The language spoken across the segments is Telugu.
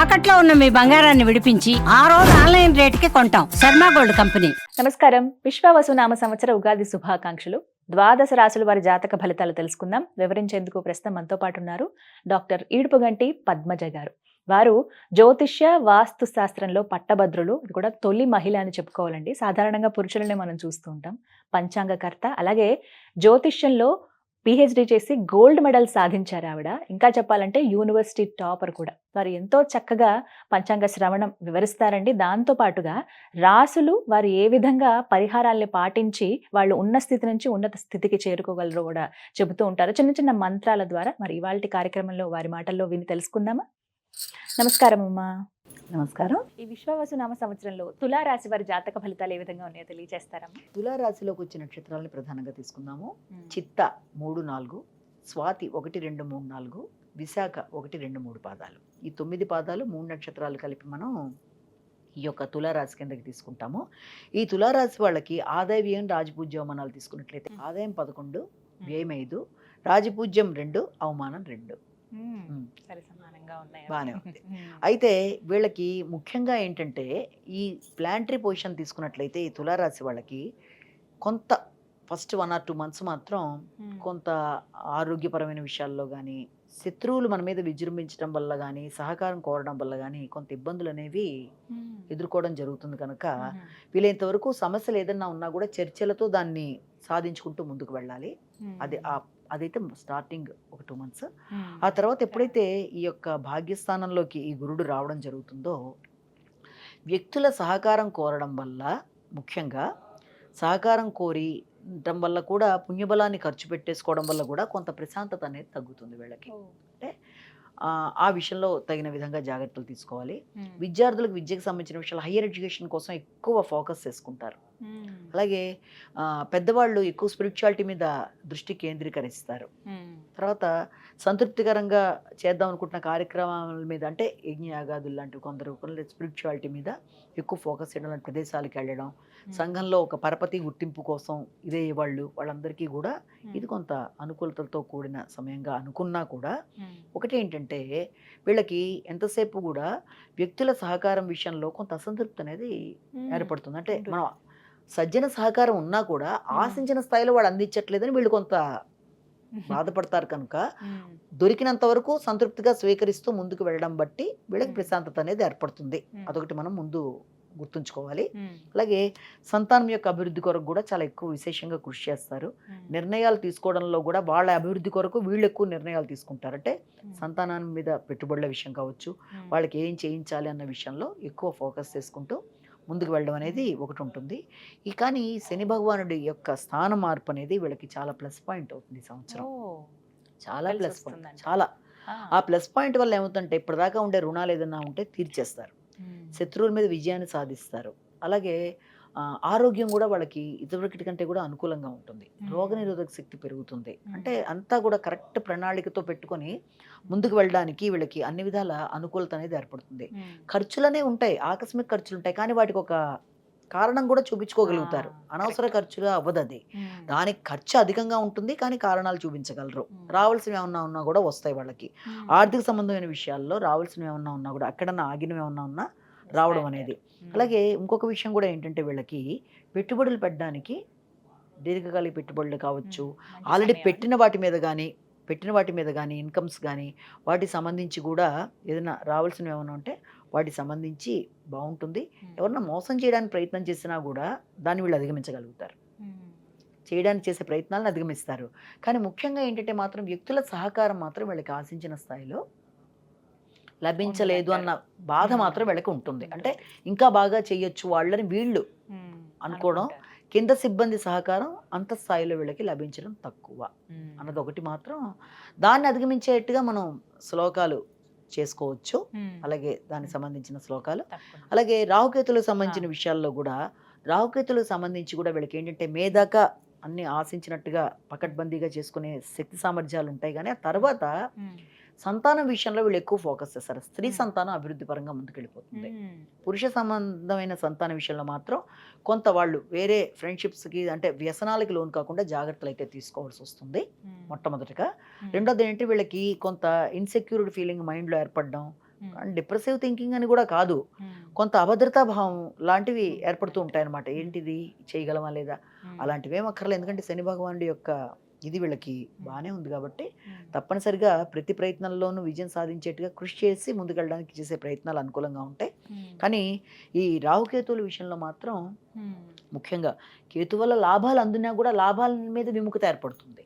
తాకట్లో ఉన్న మీ బంగారాన్ని విడిపించి ఆ రోజు ఆన్లైన్ రేటుకి కొంటాం. Sharma gold company. నమస్కారం. విశ్వావసు నామ సంవత్సర ఉగాది శుభాకాంక్షలు. ద్వాదశ రాశుల వారి జాతక ఫలితాలు తెలుసుకుందాం. వివరించేందుకు ప్రస్తుతం మనతో పాటు ఉన్నారు డాక్టర్ ఈడుపుగంటి పద్మజ గారు. వారు జ్యోతిష్య వాస్తు శాస్త్రంలో పట్టభద్రులు. ఇది కూడా తొలి మహిళ అని చెప్పుకోవాలండి. సాధారణంగా పురుషులనే మనం చూస్తూ ఉంటాం. పంచాంగకర్త, అలాగే జ్యోతిష్యంలో పిహెచ్డి చేసి గోల్డ్ మెడల్ సాధించారు ఆవిడ. ఇంకా చెప్పాలంటే యూనివర్సిటీ టాపర్ కూడా. వారు ఎంతో చక్కగా పంచాంగ శ్రవణం వివరిస్తారండి. దాంతో పాటుగా రాసులు వారు ఏ విధంగా పరిహారాల్ని పాటించి వాళ్ళు ఉన్న స్థితి నుంచి ఉన్నత స్థితికి చేరుకోగలరో కూడా చెబుతూ ఉంటారు చిన్న చిన్న మంత్రాల ద్వారా. మరి ఇవాళ కార్యక్రమంలో వారి మాటల్లో విని తెలుసుకుందామా? నమస్కారం అమ్మా. నమస్కారం. ఈ విశ్వావసు నామ సంవత్సరంలో తులారాశి వారి జాతక ఫలితాలు ఏ విధంగా ఉన్నాయో తెలియజేస్తారమ్మా? తులారాశిలోకి వచ్చే నక్షత్రాలని ప్రధానంగా తీసుకుందాము. చిత్త 3, 4, స్వాతి 1, 2, 3, 4, విశాఖ 1, 2, 3 పాదాలు. ఈ 9 పాదాలు 3 నక్షత్రాలు కలిపి మనం ఈ యొక్క తులారాశి కిందకి తీసుకుంటాము. ఈ తులారాశి వాళ్ళకి ఆదాయ వ్యయం రాజపూజ్య అవమానాలు తీసుకున్నట్లయితే ఆదాయం 11, వ్యయం 5, రాజపూజ్యం 2, అవమానం 2. బాగానే ఉంది. అయితే వీళ్ళకి ముఖ్యంగా ఏంటంటే ఈ ప్లాంటరీ పొజిషన్ తీసుకున్నట్లయితే ఈ తులారాశి వాళ్ళకి కొంత ఫస్ట్ 1 or 2 months మాత్రం కొంత ఆరోగ్యపరమైన విషయాల్లో కానీ, శత్రువులు మన మీద విజృంభించడం వల్ల కానీ, సహకారం కోరడం వల్ల కానీ కొంత ఇబ్బందులు అనేవి ఎదుర్కోవడం జరుగుతుంది. కనుక వీలైనంత వరకు సమస్యలు ఏదన్నా ఉన్నా కూడా చర్చలతో దాన్ని సాధించుకుంటూ ముందుకు వెళ్ళాలి. అదైతే స్టార్టింగ్ ఒక 2 months. ఆ తర్వాత ఎప్పుడైతే ఈ యొక్క భాగ్యస్థానంలోకి ఈ గురుడు రావడం జరుగుతుందో, వ్యక్తుల సహకారం కోరడం వల్ల, ముఖ్యంగా సహకారం కోరడం వల్ల కూడా పుణ్యబలాన్ని ఖర్చు పెట్టేసుకోవడం వల్ల కూడా కొంత ప్రశాంతత అనేది తగ్గుతుంది వీళ్ళకి. అంటే ఆ విషయంలో తగిన విధంగా జాగ్రత్తలు తీసుకోవాలి. విద్యార్థులకు విద్యకు సంబంధించిన విషయాలు హయ్యర్ ఎడ్యుకేషన్ కోసం ఎక్కువ ఫోకస్ చేసుకుంటారు. అలాగే పెద్దవాళ్ళు ఎక్కువ స్పిరిచువాలిటీ మీద దృష్టి కేంద్రీకరిస్తారు. తర్వాత సంతృప్తికరంగా చేద్దాం అనుకుంటున్న కార్యక్రమాల మీద, అంటే యజ్ఞయాగాదులు లాంటివి, కొందరు స్పిరిచువాలిటీ మీద ఎక్కువ ఫోకస్ చేయడం, లాంటి ప్రదేశాలకు వెళ్ళడం, సంఘంలో ఒక పరపతి గుర్తింపు కోసం ఇదే వాళ్ళందరికీ కూడా ఇది కొంత అనుకూలతలతో కూడిన సమయంగా అనుకున్నా కూడా, ఒకటి ఏంటంటే వీళ్ళకి ఎంతసేపు కూడా వ్యక్తుల సహకారం విషయంలో కొంత అసంతృప్తి అనేది ఏర్పడుతుంది. అంటే మనం సజ్జన సహకారం ఉన్నా కూడా ఆశించిన స్థాయిలో వాళ్ళు అందించట్లేదని వీళ్ళు కొంత బాధపడతారు. కనుక దొరికినంత వరకు సంతృప్తిగా స్వీకరిస్తూ ముందుకు వెళ్ళడం బట్టి వీళ్ళకి ప్రశాంతత అనేది ఏర్పడుతుంది. అదొకటి మనం ముందు గుర్తుంచుకోవాలి. అలాగే సంతానం యొక్క అభివృద్ధి కొరకు కూడా చాలా ఎక్కువ విశేషంగా కృషి చేస్తారు. నిర్ణయాలు తీసుకోవడంలో కూడా వాళ్ళ అభివృద్ధి కొరకు వీళ్ళు ఎక్కువ నిర్ణయాలు తీసుకుంటారు. అంటే సంతానం మీద పెట్టుబడుల విషయం కావచ్చు, వాళ్ళకి ఏం చేయించాలి అన్న విషయంలో ఎక్కువ ఫోకస్ చేసుకుంటూ ముందుకు వెళ్ళడం అనేది ఒకటి ఉంటుంది. కానీ శని భగవానుడి యొక్క స్థాన మార్పు అనేది వీళ్ళకి చాలా ప్లస్ పాయింట్ అవుతుంది ఈ సంవత్సరం. చాలా ప్లస్ పాయింట్, చాలా. ఆ ప్లస్ పాయింట్ వల్ల ఏమవుతుందంటే ఇప్పటిదాకా ఉండే రుణాలు ఏదైనా ఉంటే తీర్చేస్తారు, శత్రువుల మీద విజయాన్ని సాధిస్తారు. అలాగే ఆరోగ్యం కూడా వాళ్ళకి ఇదివరకటి కంటే కూడా అనుకూలంగా ఉంటుంది. రోగనిరోధక శక్తి పెరుగుతుంది. అంటే అంతా కూడా కరెక్ట్ ప్రణాళికతో పెట్టుకొని ముందుకు వెళ్ళడానికి వీళ్ళకి అన్ని విధాల అనుకూలత అనేది ఏర్పడుతుంది. ఖర్చులనే ఉంటాయి, ఆకస్మిక ఖర్చులు ఉంటాయి, కానీ వాటికి ఒక కారణం కూడా చూపించుకోగలుగుతారు. అనవసర ఖర్చుగా అవ్వదు అది. దానికి ఖర్చు అధికంగా ఉంటుంది, కానీ కారణాలు చూపించగలరు. రావాల్సినవి ఏమన్నా ఉన్నా కూడా వస్తాయి వాళ్ళకి. ఆర్థిక సంబంధమైన విషయాల్లో రావాల్సినవి ఏమన్నా ఉన్నా కూడా, అక్కడన్నా ఆగినవి ఏమన్నా ఉన్నా రావడం అనేది. అలాగే ఇంకొక విషయం కూడా ఏంటంటే వీళ్ళకి పెట్టుబడులు పెట్టడానికి, దీర్ఘకాలిక పెట్టుబడులు కావచ్చు, ఆల్రెడీ పెట్టిన వాటి మీద కానీ ఇన్కమ్స్ కానీ వాటికి సంబంధించి కూడా ఏదైనా రావాల్సినవి ఏమైనా ఉంటే వాటికి సంబంధించి బాగుంటుంది. ఎవరన్నా మోసం చేయడానికి ప్రయత్నం చేసినా కూడా దాన్ని వీళ్ళు అధిగమించగలుగుతారు, చేయడానికి చేసే ప్రయత్నాలను అధిగమిస్తారు. కానీ ముఖ్యంగా ఏంటంటే మాత్రం వ్యక్తుల సహకారం మాత్రం వీళ్ళకి ఆశించిన స్థాయిలో లభించలేదు అన్న బాధ మాత్రం వీళ్ళకి ఉంటుంది. అంటే ఇంకా బాగా చేయొచ్చు వాళ్ళని వీళ్ళు అనుకోవడం, కింద సిబ్బంది సహకారం అంత స్థాయిలో వీళ్ళకి లభించడం తక్కువ అన్నది ఒకటి మాత్రం. దాన్ని అధిగమించేట్టుగా మనం శ్లోకాలు చేసుకోవచ్చు. అలాగే దానికి సంబంధించిన శ్లోకాలు, అలాగే రాహుకేతులకు సంబంధించిన విషయాల్లో కూడా, రాహుకేతులకు సంబంధించి కూడా వీళ్ళకి ఏంటంటే మేదాకా అన్ని ఆశించినట్టుగా పకడ్బందీగా చేసుకునే శక్తి సామర్థ్యాలు ఉంటాయి. కానీ ఆ తర్వాత సంతానం విషయంలో వీళ్ళు ఎక్కువ ఫోకస్ చేస్తారు. స్త్రీ సంతానం అభివృద్ధి పరంగా ముందుకెళ్ళిపోతుంది. పురుష సంబంధమైన సంతాన విషయంలో మాత్రం కొంత వాళ్ళు వేరే ఫ్రెండ్షిప్స్కి, అంటే వ్యసనాలకి లోన్ కాకుండా జాగ్రత్తలు అయితే తీసుకోవాల్సి వస్తుంది మొట్టమొదటిగా. రెండోది ఏంటంటే వీళ్ళకి కొంత ఇన్సెక్యూరిటీ ఫీలింగ్ మైండ్లో ఏర్పడడం, అండ్ డిప్రెసివ్ థింకింగ్ అని కూడా కాదు, కొంత అభద్రతా భావం లాంటివి ఏర్పడుతూ ఉంటాయి అనమాట. ఏంటిది చేయగలమా లేదా అలాంటివి ఏం అక్కర్లేదు, ఎందుకంటే శని భగవానుడి యొక్క ఇది వీళ్ళకి బాగానే ఉంది కాబట్టి తప్పనిసరిగా ప్రతి ప్రయత్నంలోనూ విజయం సాధించేట్టుగా కృషి చేసి ముందుకెళ్ళడానికి చేసే ప్రయత్నాలు అనుకూలంగా ఉంటాయి. కానీ ఈ రాహుకేతువుల విషయంలో మాత్రం ముఖ్యంగా కేతు వల్ల లాభాలు అందునా కూడా లాభాల మీద విముఖత ఏర్పడుతుంది.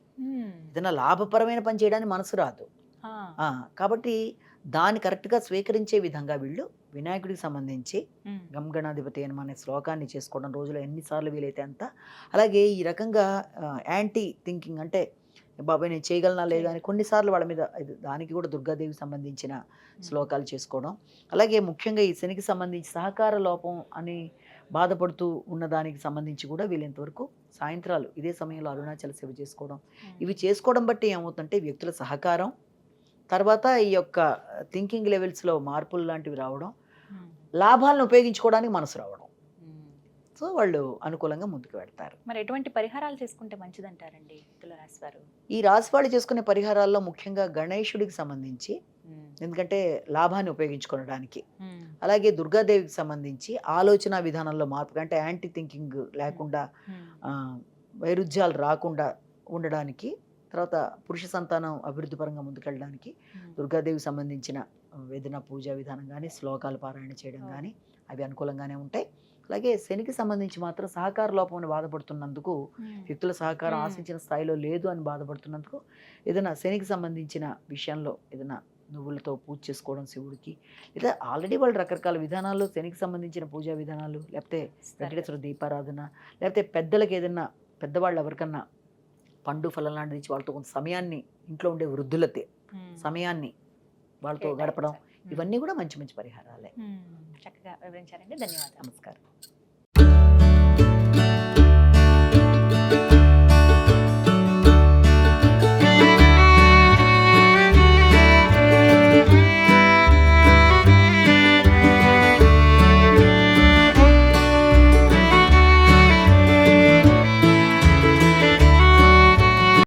ఏదైనా లాభపరమైన పని చేయడానికి మనసు రాదు. కాబట్టి దాన్ని కరెక్ట్గా స్వీకరించే విధంగా వీళ్ళు వినాయకుడికి సంబంధించి గంగణాధిపతి అనే శ్లోకాన్ని చేసుకోవడం రోజులో ఎన్నిసార్లు వీలైతే అంత. అలాగే ఈ రకంగా యాంటీ థింకింగ్ అంటే బాబాయ్ నేను చేయగలనా లేదా అని కొన్నిసార్లు వాళ్ళ మీద దానికి కూడా దుర్గాదేవికి సంబంధించిన శ్లోకాలు చేసుకోవడం. అలాగే ముఖ్యంగా ఈ శనికి సంబంధించి సహకార లోపం అని బాధపడుతూ ఉన్న దానికి సంబంధించి కూడా వీళ్ళంతవరకు సాయంత్రాలు ఇదే సమయంలో అరుణాచల సేవ చేసుకోవడం, ఇవి చేసుకోవడం బట్టి ఏమవుతుందంటే వ్యక్తుల సహకారం, తర్వాత ఈ యొక్క థింకింగ్ లెవెల్స్లో మార్పులు లాంటివి రావడం, లాభాలను ఉపయోగించుకోవడానికి మనసు రావడం, సో వాళ్ళు అనుకూలంగా ముందుకు వెళ్తారు. మరి ఎటువంటి పరిహారాలు చేసుకుంటే మంచిదంటారండి తులారాశి వారు? ఈ రాశి వాళ్ళు చేసుకునే పరిహారాల్లో ముఖ్యంగా గణేశుడికి సంబంధించి, ఎందుకంటే లాభాన్ని ఉపయోగించుకోవడానికి, అలాగే దుర్గాదేవికి సంబంధించి ఆలోచన విధానంలో మార్పు అంటే యాంటీ థింకింగ్ లేకుండా వైరుధ్యాలు రాకుండా ఉండడానికి, తర్వాత పురుష సంతానం అభివృద్ధి పరంగా ముందుకెళ్ళడానికి దుర్గాదేవికి సంబంధించిన వేదన పూజా విధానం కానీ శ్లోకాలు పారాయణ చేయడం కానీ అవి అనుకూలంగానే ఉంటాయి. అలాగే శనికి సంబంధించి మాత్రం సహకార లోపం అని బాధపడుతున్నందుకు, వ్యక్తుల సహకారం ఆశించిన స్థాయిలో లేదు అని బాధపడుతున్నందుకు ఏదైనా శనికి సంబంధించిన విషయంలో ఏదైనా నువ్వులతో పూజ చేసుకోవడం శివుడికి, లేదా ఆల్రెడీ వాళ్ళు రకరకాల విధానాల్లో శనికి సంబంధించిన పూజా విధానాలు, లేకపోతే వెంకటేశ్వర దీపారాధన, లేకపోతే పెద్దలకు ఏదైనా పెద్దవాళ్ళు ఎవరికన్నా పండు ఫలం లాంటిది ఇచ్చి వాళ్ళతో కొంత సమయాన్ని, ఇంట్లో ఉండే వృద్ధులతే సమయాన్ని వాళ్ళతో గడపడం, ఇవన్నీ కూడా మంచి మంచి పరిహారాలే. చక్కగా వివరించారండి, ధన్యవాదాలు. నమస్కారం.